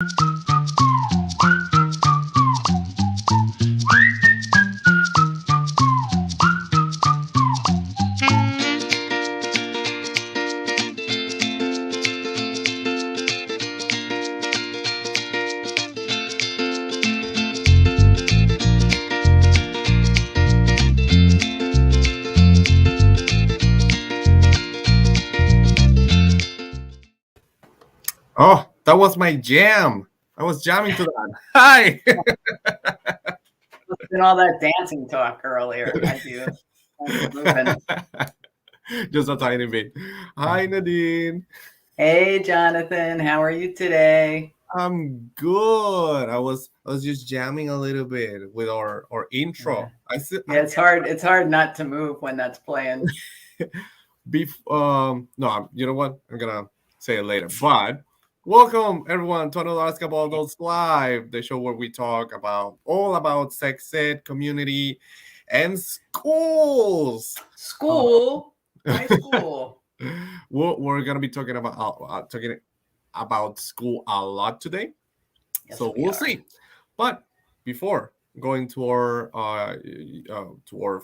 Oh, that was my jam. I was jamming to that. Hi. Doing all that dancing talk earlier. I do. Moving. Just a tiny bit. Hi, Nadine. Hey, Jonathan. How are you today? I'm good. I was just jamming a little bit with our intro. Yeah, it's hard. It's hard not to move when that's playing. No, you know what? I'm gonna say it later. But welcome everyone to another Askable Adults Live, the show where we talk about all about sex ed, community, and schools. School? My school. We're gonna be talking about school a lot today, Yes, so we we'll are. see. But before going to our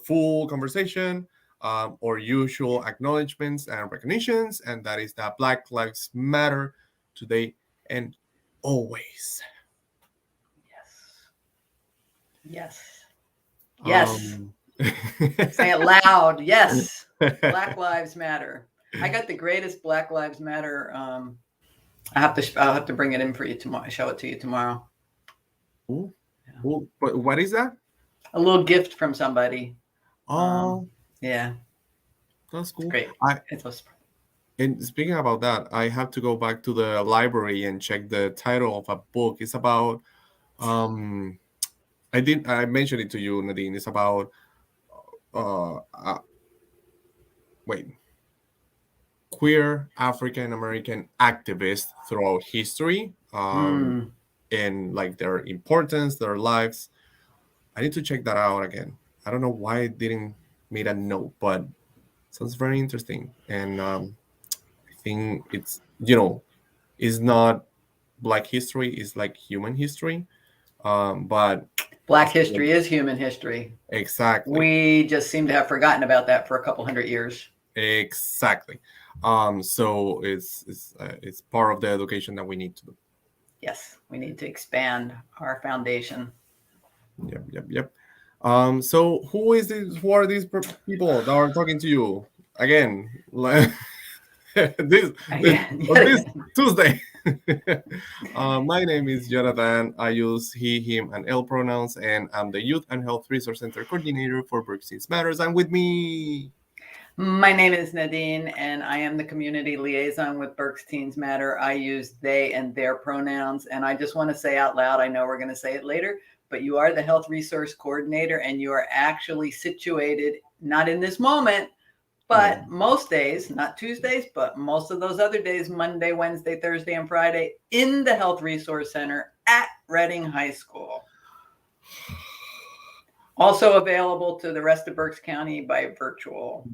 full conversation, our usual acknowledgments and recognitions, and that is that Black Lives Matter today and always. Yes. Yes. Um, Say it loud. Yes. Black Lives Matter. I got the greatest Black Lives Matter. I'll have to bring it in for you tomorrow. Show it to you tomorrow. Ooh, ooh, but what is that? A little gift from somebody. Oh, Yeah. that's cool. Great. It was. And speaking about that, I have to go back to the library and check the title of a book. It's about um I mentioned it to you, Nadine. It's about uh, uh wait, queer African American activists throughout history, and like their importance, their lives. I need to check that out again. I don't know why I didn't made a note, but sounds very interesting. And I think it's not Black history; it's like human history. But Black history is human history. exactly. We just seem to have forgotten about that for a couple hundred years. Exactly. So it's part of the education that we need to do. Yes, we need to expand our foundation. Yep. So who is this? Who are these people that are talking to you again? This Tuesday. My name is Jonathan. I use he, him, and L pronouns, and I'm the Youth and Health Resource Center coordinator for Berks Teens Matters. And with me, my name is Nadine, and I am the community liaison with Berks Teens Matter. I use they and their pronouns, and I just want to say out loud, I know we're going to say it later, but you are the health resource coordinator, and you are actually situated, not in this moment, but most days, not Tuesdays, but most of those other days, Monday, Wednesday, Thursday, and Friday, in the Health Resource Center at Reading High School. Also available to the rest of Berks County by virtual.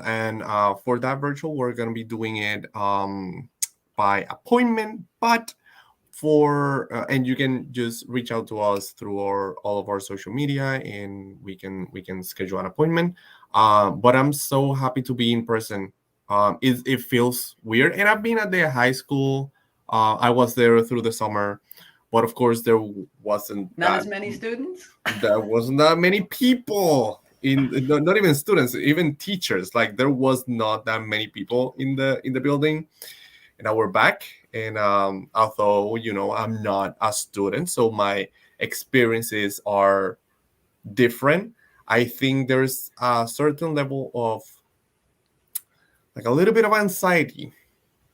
And for that virtual, we're going to be doing it by appointment, but and you can just reach out to us through all of our social media, and we can schedule an appointment. But I'm so happy to be in person. It feels weird, and I've been at the high school. I was there through the summer, but of course there wasn't as many students. There wasn't that many people not even students, even teachers. Like there was not that many people in the building. And now we're back. And although I'm not a student, so my experiences are different. I think there's a certain level of like a little bit of anxiety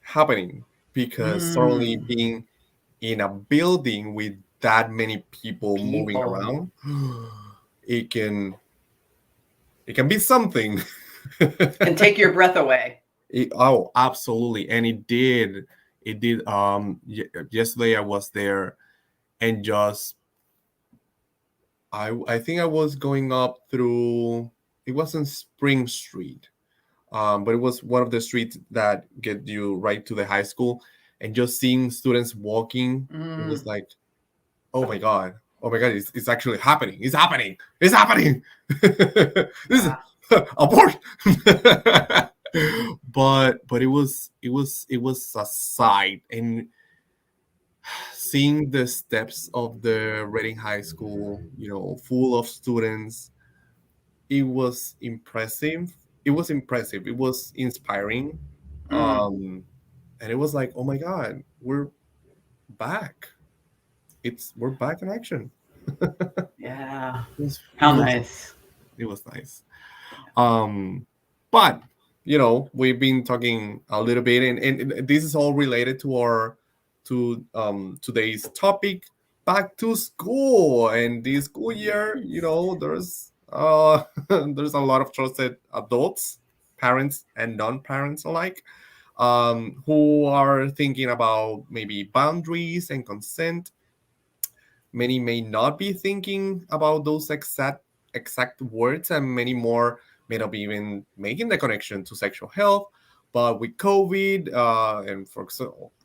happening because suddenly being in a building with that many people moving around, it can be something. And take your breath away. Absolutely. And it did. Yesterday I was there, and just I think I was going up through, it wasn't Spring Street, but it was one of the streets that get you right to the high school. and just seeing students walking, it was Mm, like, oh my god, oh my god, it's actually happening, it's happening. This is yeah. abort. But it was a sight, and seeing the steps of the Reading High School, full of students, it was impressive. It was inspiring. Mm, And it was like, oh my god, we're back. We're back in action. yeah. It was it How was nice. it was nice. Um, but we've been talking a little bit, and this is all related to our to today's topic, back to school. And this school year, Yes. there's a lot of trusted adults, parents and non-parents alike, who are thinking about maybe boundaries and consent. Many may not be thinking about those exact words, and many more may not be even making the connection to sexual health. But with COVID, and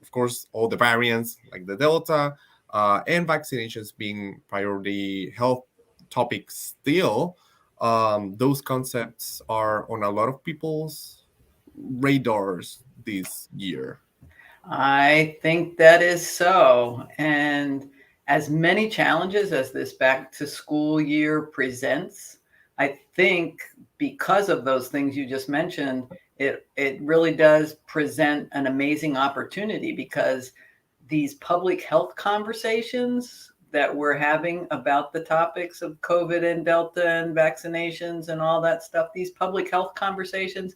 of course all the variants like the Delta, and vaccinations being priority health topics still, those concepts are on a lot of people's radars this year. I think that is so. And as many challenges as this back to school year presents, I think because of those things you just mentioned, it really does present an amazing opportunity, because these public health conversations that we're having about the topics of COVID and Delta and vaccinations and all that stuff, these public health conversations,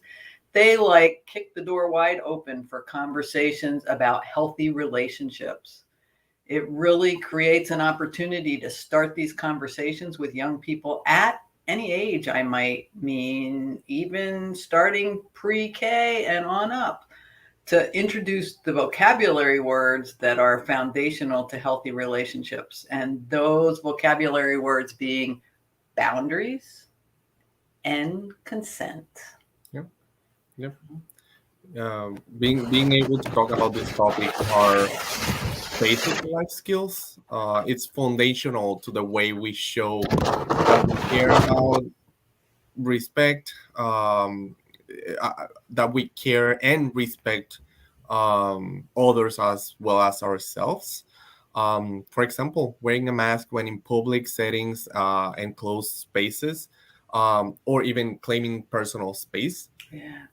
they like kick the door wide open for conversations about healthy relationships. It really creates an opportunity to start these conversations with young people at any age. I might mean even starting pre-K and on up, to introduce the vocabulary words that are foundational to healthy relationships. And those vocabulary words being boundaries and consent. Yep, yep. Being able to talk about these topics are basic life skills. It's foundational to the way we show that we care about respect, that we care and respect others as well as ourselves. For example, wearing a mask when in public settings and closed spaces, or even claiming personal space. Yeah.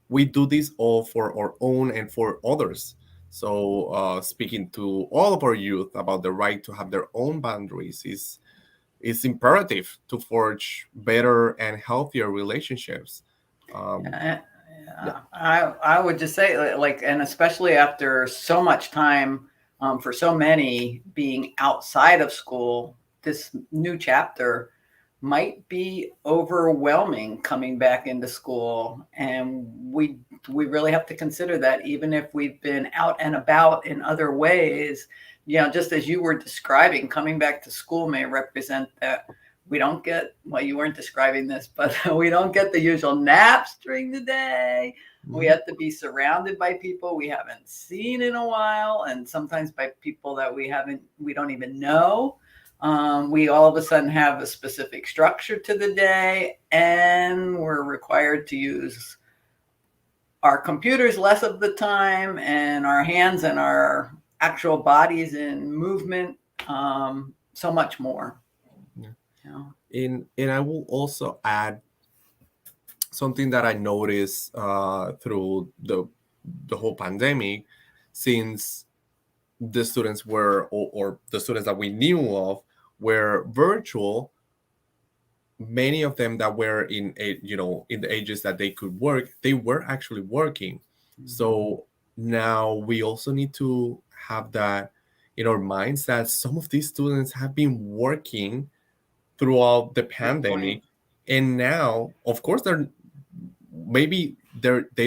We do this all for our own and for others. So, speaking to all of our youth about the right to have their own boundaries is imperative to forge better and healthier relationships. Um, Yeah, yeah, I would just say, like, and especially after so much time, for so many being outside of school, this new chapter might be overwhelming coming back into school, and we really have to consider that, even if we've been out and about in other ways. Just as you were describing, coming back to school may represent that we don't get, well, you weren't describing this, but we don't get the usual naps during the day. We mhm, have to be surrounded by people we haven't seen in a while, and sometimes by people that we don't even know. We all of a sudden have a specific structure to the day, and we're required to use our computers less of the time, and our hands and our actual bodies in movement, so much more. yeah. You know? And I will also add something that I noticed through the whole pandemic, since the students were, or the students that we knew of were virtual. Many of them that were in the ages that they could work, they were actually working. So now we also need to have that in our minds, that some of these students have been working throughout the Good point. pandemic, and now of course they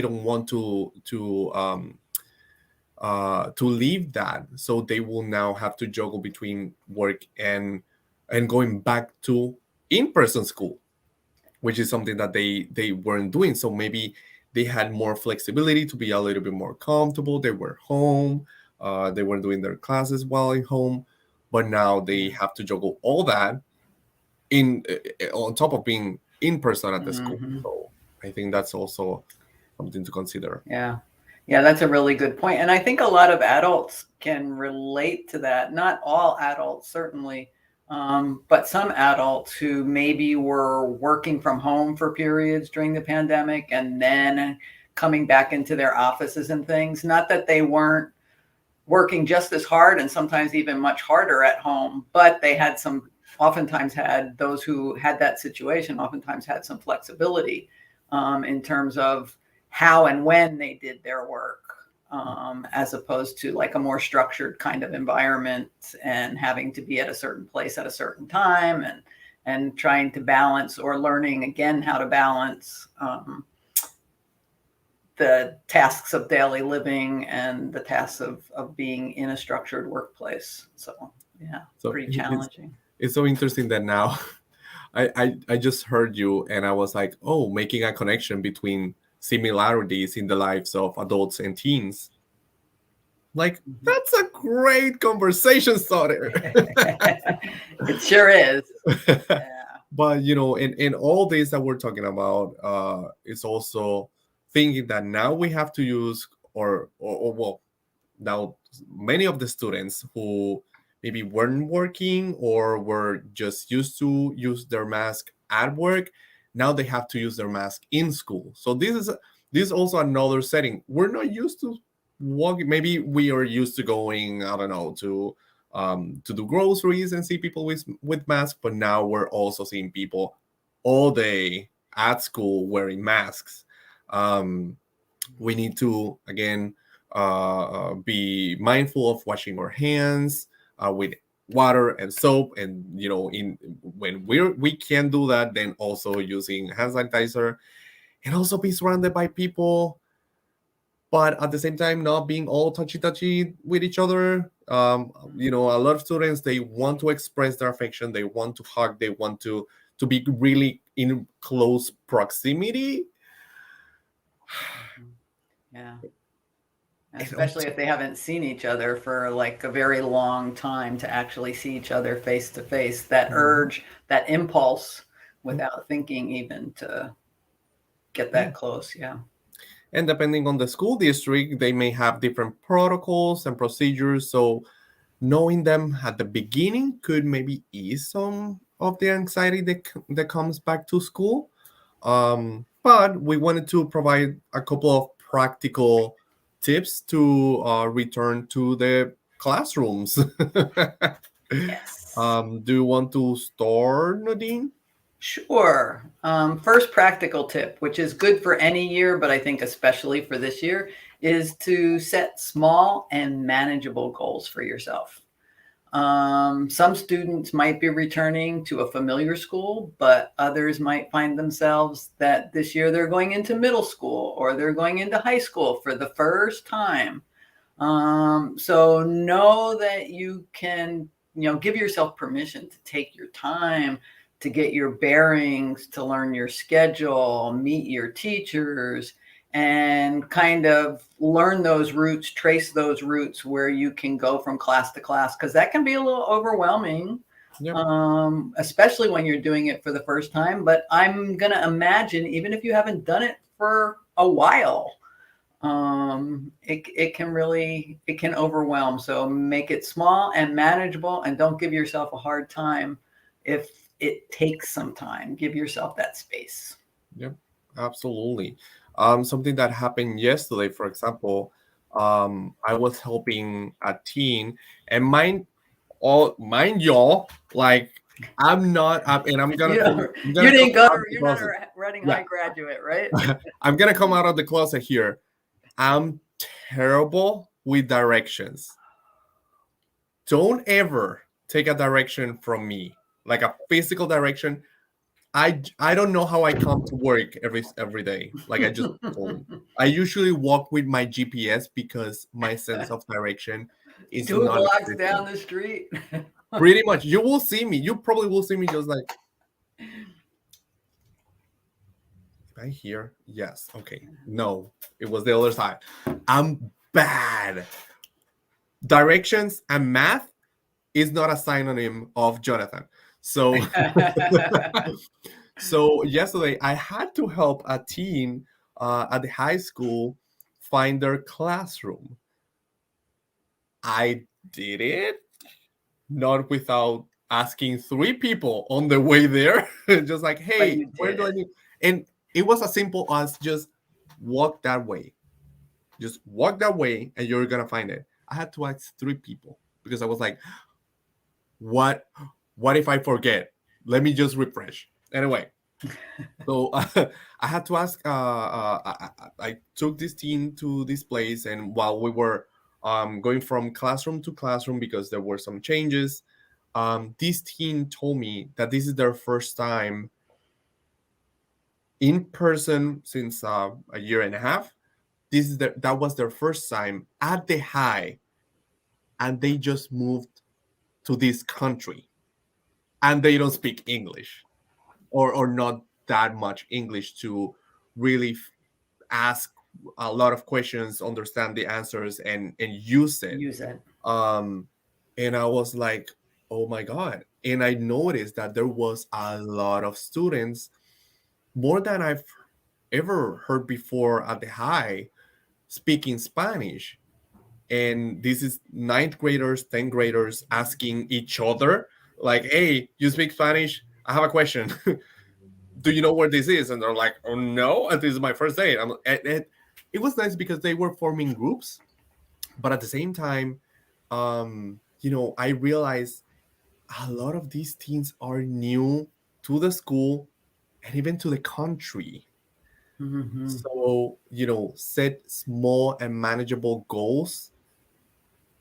don't want to leave that, so they will now have to juggle between work and going back to in-person school, which is something that they weren't doing. So maybe they had more flexibility to be a little bit more comfortable. They were home, they were doing their classes while at home, but now they Yeah. have to juggle all that in on top of being in person at the school. Hmm. So I think that's also something to consider. Yeah. Yeah, that's a really good point. And I think a lot of adults can relate to that. Not all adults, certainly, but some adults who maybe were working from home for periods during the pandemic and then coming back into their offices and things. Not that they weren't working just as hard and sometimes even much harder at home, but they had oftentimes had those who had that situation, oftentimes had some flexibility in terms of how and when they did their work, as opposed to like a more structured kind of environment and having to be at a certain place at a certain time, and trying to balance, or learning again how to balance the tasks of daily living and the tasks of being in a structured workplace. So yeah, So pretty challenging. it's so interesting that now I just heard you and I was like, oh, making a connection between similarities in the lives of adults and teens. Like, that's a great conversation starter. It sure is. Yeah. But in all this that we're talking about, it's also thinking that now we have to use, or well, now many of the students who maybe weren't working or were just used to use their mask at work, now they have to use their mask in school. So this is also another setting. We're not used to walking. Maybe we are used to going, I don't know, to do groceries and see people with masks, but now we're also seeing people all day at school wearing masks. We need to again be mindful of washing our hands with water and soap, and in when we can do that, then also using hand sanitizer, and also be surrounded by people, but at the same time not being all touchy with each other. A lot of students, they want to express their affection, they want to hug, they want to be really in close proximity. Yeah. And Especially also, if they haven't seen each other for like a very long time, to actually see each other face to face, that Mhm. urge, that impulse, without thinking even, to get Yeah. that close. Yeah. And depending on the school district, they may have different protocols and procedures. So knowing them at the beginning could maybe ease some of the anxiety that comes back to school. But we wanted to provide a couple of practical tips to return to the classrooms. Yes. Do you want to start, Nadine? Sure. First practical tip, which is good for any year, but I think especially for this year, is to set small and manageable goals for yourself. Some students might be returning to a familiar school, but others might find themselves that this year they're going into middle school or they're going into high school for the first time. So know that you can, give yourself permission to take your time, to get your bearings, to learn your schedule, meet your teachers, and kind of learn those routes, trace those routes where you can go from class to class, because that can be a little overwhelming, Yep. especially when you're doing it for the first time. But I'm going to imagine, even if you haven't done it for a while, it can overwhelm. So make it small and manageable, and don't give yourself a hard time if it takes some time. Give yourself that space. Yep, absolutely. Something that happened yesterday, for example, I was helping a teen, and mind y'all, like and You come didn't go out of to, the you're not closet. a Reading Yeah, High graduate, right? I'm gonna come out of the closet here. I'm terrible with directions. Don't ever take a direction from me, like a physical direction. I don't know how I come to work every day. Like I just told you, I usually walk with my GPS because my sense of direction is 2 blocks down non-existent. the street. Pretty much, you will see me. You probably will see me just like, I hear? Yes. Okay. No, it was the other side. I'm bad. Directions and math is not a synonym of Jonathan. So, so yesterday I had to help a teen at the high school find their classroom. I did it not without asking three people on the way there, just like, But hey, you where did do I it. need? And it was as simple as just walk that way. Just walk that way and you're gonna find it. I had to ask three people because I was like, what what if I forget? Let me just refresh. Anyway, so I had to ask. I took this team to this place, and while we were going from classroom to classroom because there were some changes, this team told me that this is their first time in person since a year and a half. That was their first time at the high, and they just moved to this country, and they don't speak English or not that much English to really ask a lot of questions, understand the answers, and use it. Use it. Um, and I was like, oh my god! And I noticed that there was a lot of students, more than I've ever heard before at the high, speaking Spanish. And this is ninth graders, 10th graders asking each other, like, hey, you speak Spanish? I have a question. Do you know where this is? And they're like, oh no, and this is my first day. It was nice because they were forming groups, but at the same time, I realized a lot of these teens are new to the school and even to the country. Mm-hmm. So, set small and manageable goals.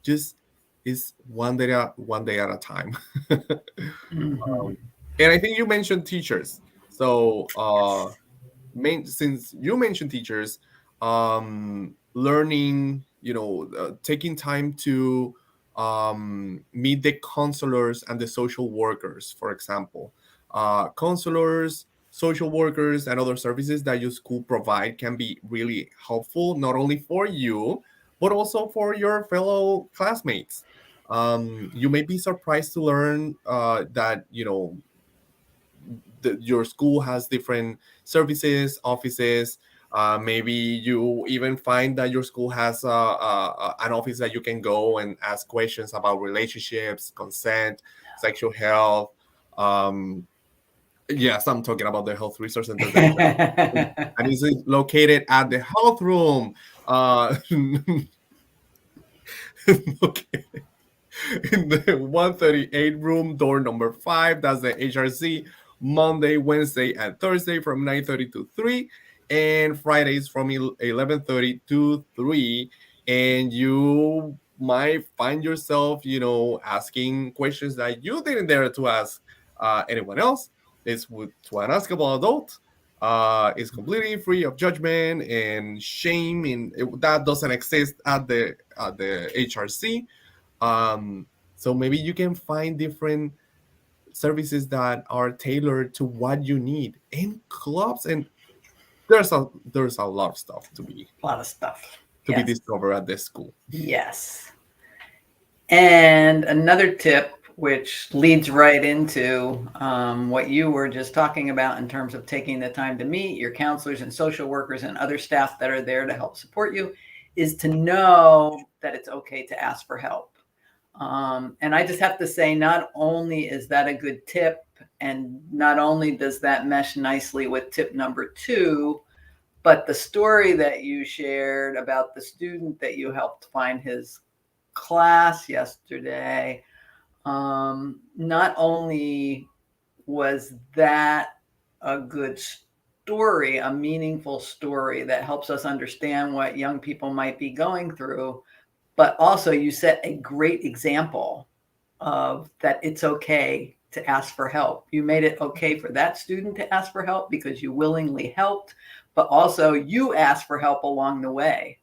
Just is one day at a time. Mm-hmm. And I think you mentioned teachers. So, Yes. since you mentioned teachers, learning, taking time to meet the counselors and the social workers, for example. Counselors, social workers, and other services that your school provide can be really helpful, not only for you, but also for your fellow classmates. You may be surprised to learn that, your school has different services, offices. Maybe you even find that your school has an office that you can go and ask questions about relationships, consent, sexual health. Um, yes, I'm talking about the health resource center, the HR, and is located at the health room. Okay. In the 138 room, door number 5. That's the HRC. Monday, Wednesday, and Thursday from 9:30 to 3, and Fridays from 11:30 to 3. And you might find yourself, asking questions that you didn't dare to ask anyone else. To an Askable adult. It's completely free of judgment and shame, and that doesn't exist at the HRC. So maybe you can find different services that are tailored to what you need in clubs, and there's a lot of stuff A lot of stuff. to be Yes. discovered at this school. Yes. And another tip, which leads right into what you were just talking about in terms of taking the time to meet your counselors and social workers and other staff that are there to help support you, is to know that it's okay to ask for help. And I just have to say, not only is that a good tip, and not only does that mesh nicely with tip number 2, but the story that you shared about the student that you helped find his class yesterday, not only was that a good story, a meaningful story that helps us understand what young people might be going through, but also you set a great example of that it's okay to ask for help. You made it okay for that student to ask for help because you willingly helped, but also you asked for help along the way.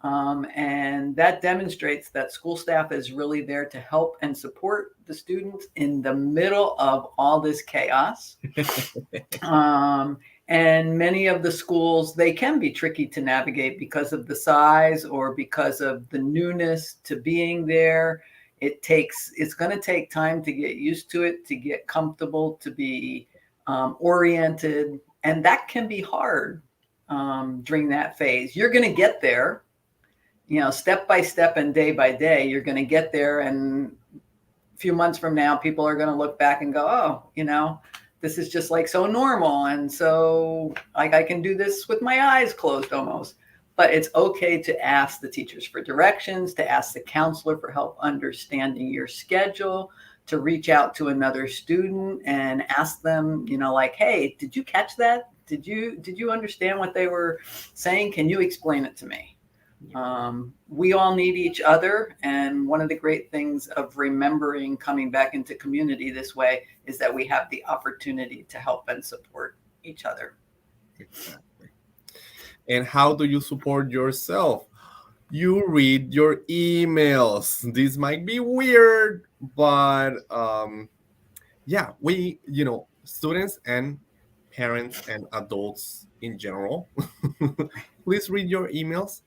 And that demonstrates that school staff is really there to help and support the students in the middle of all this chaos. And many of the schools, they can be tricky to navigate because of the size or because of the newness to being there. It's going to take time to get used to it, to get comfortable, to be oriented. And that can be hard during that phase. You're going to get there, step by step and day by day. You're going to get there. And a few months from now, people are going to look back and go, oh, this is just like so normal. And so like I can do this with my eyes closed almost. But it's okay to ask the teachers for directions, to ask the counselor for help understanding your schedule, to reach out to another student and ask them, like, hey, did you catch that? Did you understand what they were saying? Can you explain it to me? We all need each other. And one of the great things of remembering coming back into community this way is that we have the opportunity to help and support each other. Exactly. And how do you support yourself? You read your emails. This might be weird, but yeah, students and parents and adults in general, please read your emails.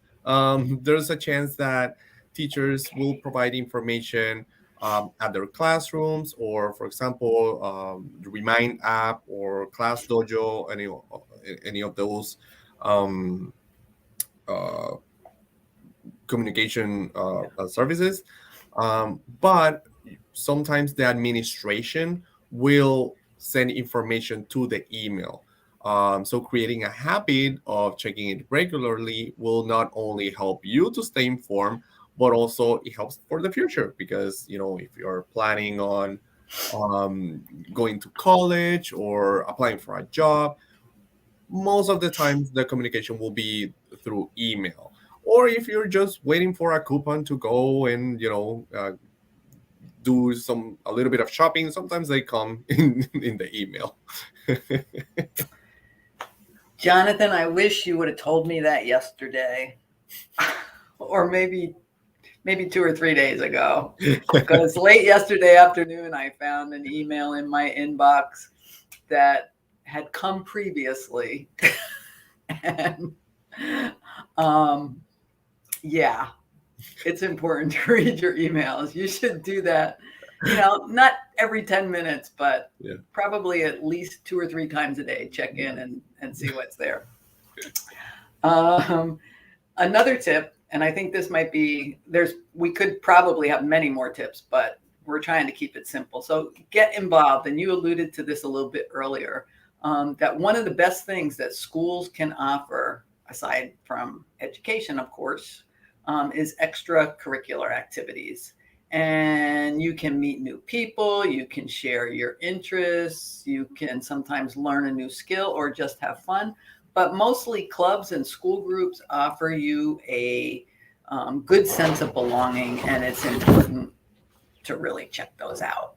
There's a chance that teachers will provide information at their classrooms, or, for example, the Remind app or Class Dojo, any of those um, uh, communication services. But sometimes the administration will send information to the email. So creating a habit of checking it regularly will not only help you to stay informed, but also it helps for the future, because if you're planning on um, going to college or applying for a job, most of the times the communication will be through email. Or if you're just waiting for a coupon to go and do a little bit of shopping, sometimes they come in the email. Jonathan, I wish you would have told me that yesterday or maybe 2 or 3 days ago, because late yesterday afternoon I found an email in my inbox that had come previously. And yeah, it's important to read your emails. You should do that, not every 10 minutes, but Yeah. probably at least 2 or 3 times a day. Check in and see what's there. Um, Another tip, and I think this might be, we could probably have many more tips, but we're trying to keep it simple. So get involved. And you alluded to this a little bit earlier, that one of the best things that schools can offer, aside from education, of course, is extracurricular activities. And you can meet new people, you can share your interests, you can sometimes learn a new skill or just have fun. But mostly clubs and school groups offer you a good sense of belonging, and it's important to really check those out,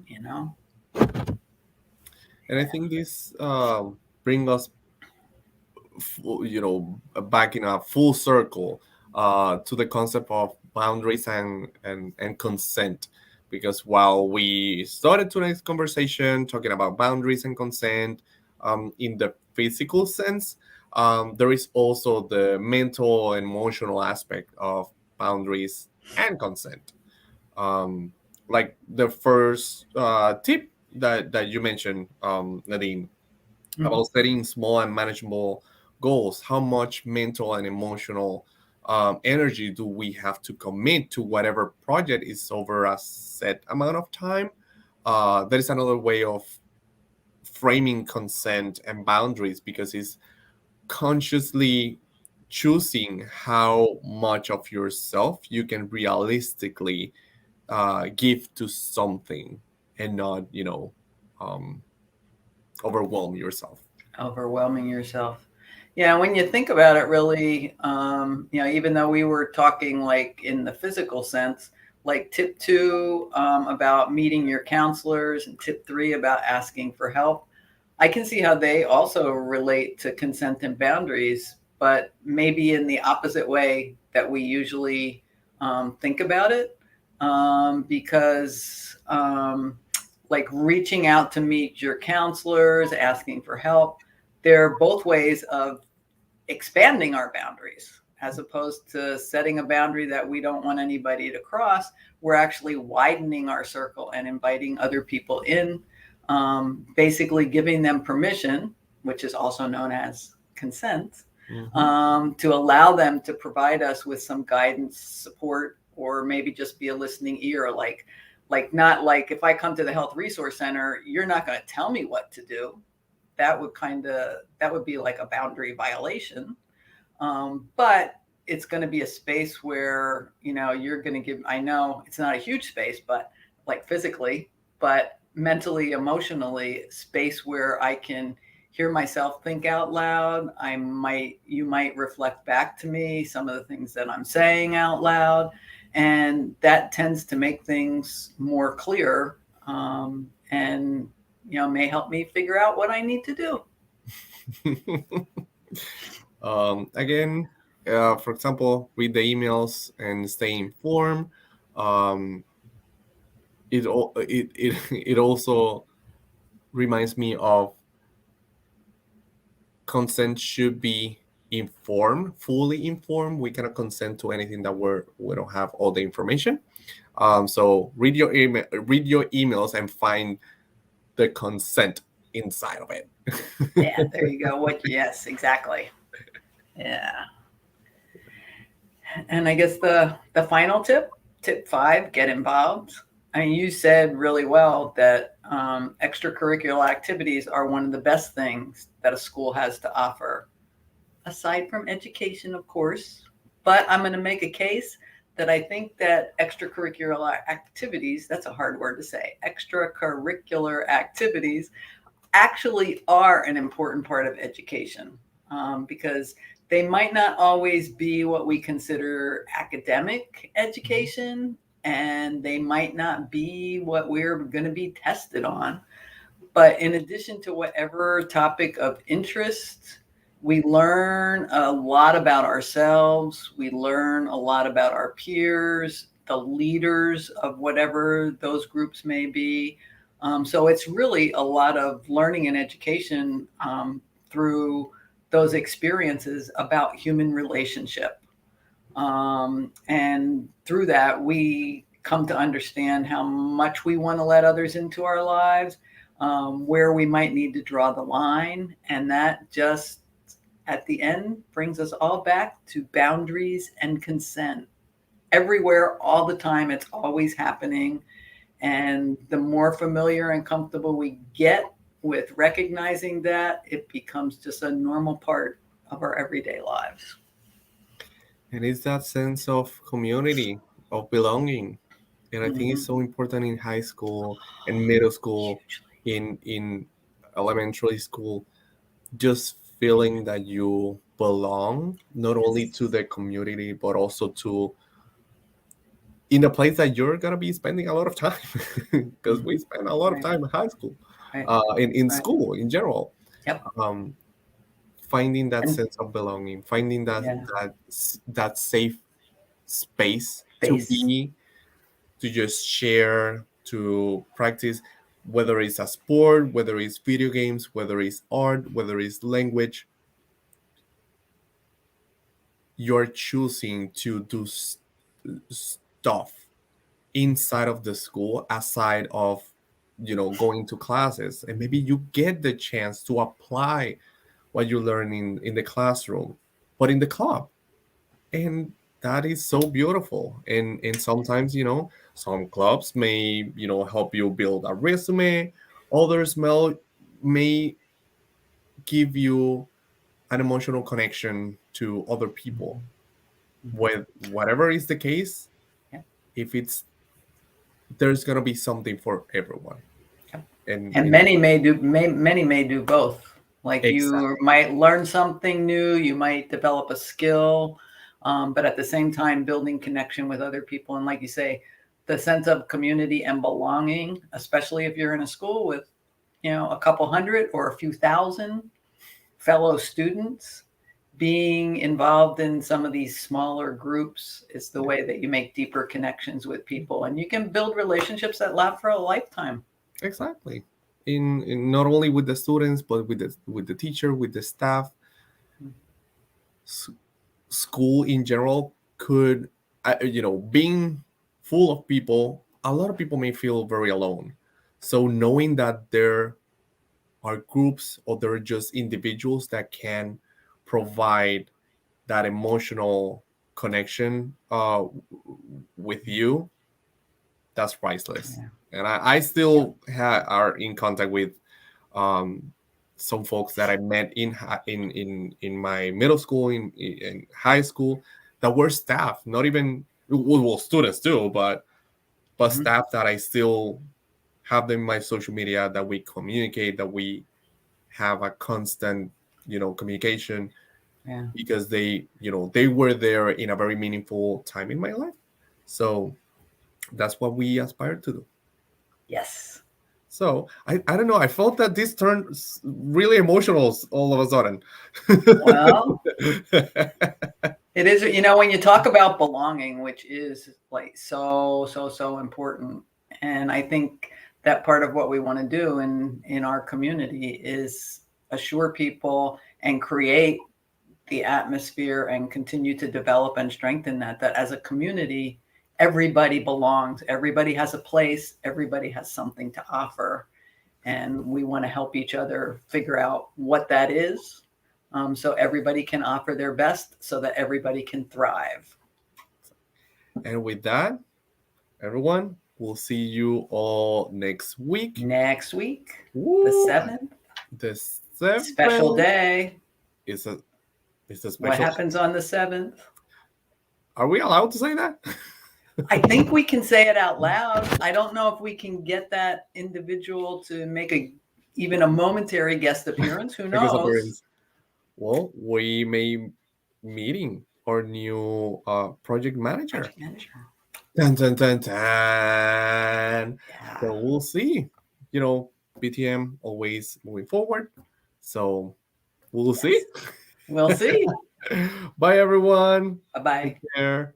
you know? And I think this bring us, back in a full circle to the concept of boundaries and consent. Because while we started today's conversation talking about boundaries and consent in the physical sense, there is also the mental and emotional aspect of boundaries and consent. Um, like the first tip that you mentioned, Nadine, Mhm. about setting small and manageable goals. How much mental and emotional energy do we have to commit to whatever project is over a set amount of time? That is another way of framing consent and boundaries, because it's consciously choosing how much of yourself you can realistically give to something, and not um, overwhelm yourself. Overwhelming yourself. Yeah, when you think about it, really, even though we were talking like in the physical sense, like tip two about meeting your counselors and tip three about asking for help, I can see how they also relate to consent and boundaries, but maybe in the opposite way that we usually think about it. Because like reaching out to meet your counselors, asking for help, they're both ways of expanding our boundaries. As opposed to setting a boundary that we don't want anybody to cross, we're actually widening our circle and inviting other people in, basically giving them permission, which is also known as consent, to allow them to provide us with some guidance, support, or maybe just be a listening ear. Not like if I come to the Health Resource Center, you're not going to tell me what to do. That would be like a boundary violation. But it's going to be a space where, you're going to give, I know it's not a huge space, but like physically, but mentally, emotionally, space where I can hear myself think out loud. You might reflect back to me some of the things that I'm saying out loud. And that tends to make things more clear, and, may help me figure out what I need to do. Again, for example, read the emails and stay informed. Um, it also reminds me of consent should be informed, fully informed. We cannot consent to anything that we don't have all the information. So read your emails and find the consent inside of it. Yeah, there you go. Yes, exactly. Yeah. And I guess the final tip 5, get involved. I mean, you said really well that extracurricular activities are one of the best things that a school has to offer, aside from education, of course. But I'm going to make a case that I think that extracurricular activities, that's a hard word to say, extracurricular activities actually are an important part of education, because they might not always be what we consider academic education, and they might not be what we're going to be tested on. But in addition to whatever topic of interest, we learn a lot about ourselves. We learn a lot about our peers, the leaders of whatever those groups may be. So it's really a lot of learning and education, through those experiences about human relationship. And through that, we come to understand how much we want to let others into our lives, where we might need to draw the line. And that just, at the end, brings us all back to boundaries and consent. Everywhere, all the time, it's always happening. And the more familiar and comfortable we get with recognizing that, it becomes just a normal part of our everyday lives. And it's that sense of community, of belonging. And I think it's Mm-hmm. so important in high school and middle school, in elementary school, just feeling that you belong not only to the community but also to in a place that you're gonna be spending a lot of time, because we spend a lot of Right, time in high school, right, in right. school in general. Yep. Um, Finding that And sense of belonging, finding yeah, that safe space to space. be, to just share, to practice, whether it's a sport, whether it's video games, whether it's art, whether it's language. You're choosing to do stuff inside of the school aside of going to classes, and maybe you get the chance to apply what you learn in the classroom but in the club. And that is so beautiful. And sometimes some clubs may help you build a resume. Others may give you an emotional connection to other people. With whatever is the case, Yeah. if it's there's gonna be something for everyone. And And many may do both. Like you exactly. might learn something new, you might develop a skill, but at the same time, building connection with other people. And like you say, the sense of community and belonging, especially if you're in a school with, a couple hundred or a few thousand fellow students, being involved in some of these smaller groups is the way that you make deeper connections with people, and you can build relationships that last for a lifetime. Exactly. in not only with the students but with the teacher, with the staff. S- School in general could, being full of people, a lot of people may feel very alone. So knowing that there are groups or there are just individuals that can provide that emotional connection with you, that's priceless. Yeah. And I Yep. still are in contact with um, some folks that I met in my middle school, in high school, that were staff, not even well, students too, but Mhm. staff that I still have them in my social media, that we communicate, that we have a constant, communication, Yeah. because they were there in a very meaningful time in my life. So that's what we aspire to do. Yes. So I don't know. I felt that this turned really emotional all of a sudden. Well, it is, when you talk about belonging, which is like so important. And I think that part of what we want to do in our community is assure people and create the atmosphere and continue to develop and strengthen that as a community, everybody belongs, everybody has a place, everybody has something to offer, and we want to help each other figure out what that is, so everybody can offer their best so that everybody can thrive. And with that, everyone, we'll see you all next week. Next week, the Woo! 7th, The special 7th day. is a What special. happens on the 7th? Are we allowed to say that? I think we can say it out loud. I don't know if we can get that individual to make even a momentary guest appearance. Who Because knows? appearance. Well, we may meeting our new project manager. Project manager. Dun, dun, dun, dun. Yeah. So we'll see. You know, BTM always moving forward. So we'll see. Yes. We'll see. Bye, everyone. Bye Take bye. care.